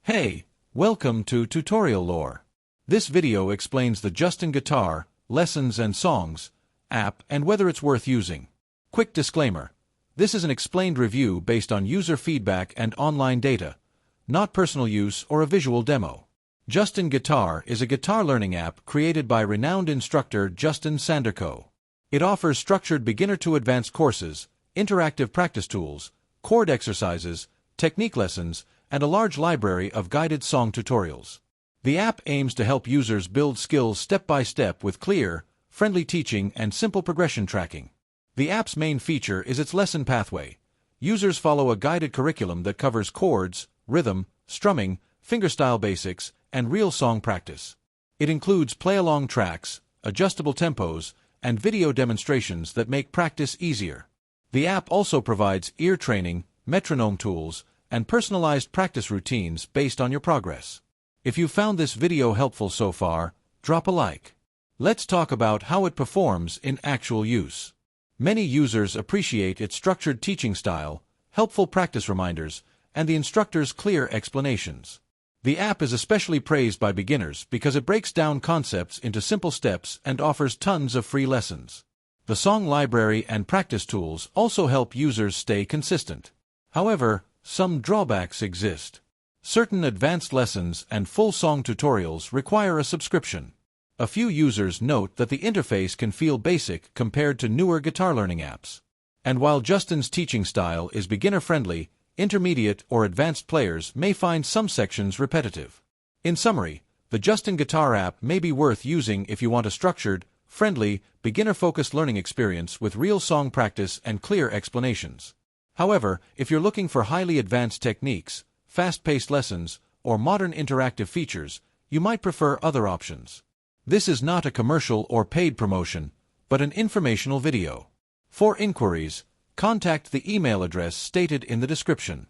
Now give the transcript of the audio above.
Hey, welcome to Tutorial Lore. This video explains the Justin Guitar, Lessons and Songs app and whether it's worth using. Quick disclaimer. This is an explained review based on user feedback and online data, not personal use or a visual demo. Justin Guitar is a guitar learning app created by renowned instructor Justin Sanderco. It offers structured beginner to advanced courses, interactive practice tools, chord exercises, technique lessons, and a large library of guided song tutorials. The app aims to help users build skills step by step with clear, friendly teaching and simple progression tracking. The app's main feature is its lesson pathway. Users follow a guided curriculum that covers chords, rhythm, strumming, fingerstyle basics, and real song practice. It includes play-along tracks, adjustable tempos, and video demonstrations that make practice easier. The app also provides ear training, metronome tools, and personalized practice routines based on your progress. If you found this video helpful so far, drop a like. Let's talk about how it performs in actual use. Many users appreciate its structured teaching style, helpful practice reminders, and the instructor's clear explanations. The app is especially praised by beginners because it breaks down concepts into simple steps and offers tons of free lessons. The song library and practice tools also help users stay consistent. However, some drawbacks exist. Certain advanced lessons and full song tutorials require a subscription. A few users note that the interface can feel basic compared to newer guitar learning apps. And while Justin's teaching style is beginner-friendly, intermediate or advanced players may find some sections repetitive. In summary, the Justin Guitar app may be worth using if you want a structured, friendly, beginner-focused learning experience with real song practice and clear explanations. However, if you're looking for highly advanced techniques, fast-paced lessons, or modern interactive features, you might prefer other options. This is not a commercial or paid promotion, but an informational video. For inquiries, contact the email address stated in the description.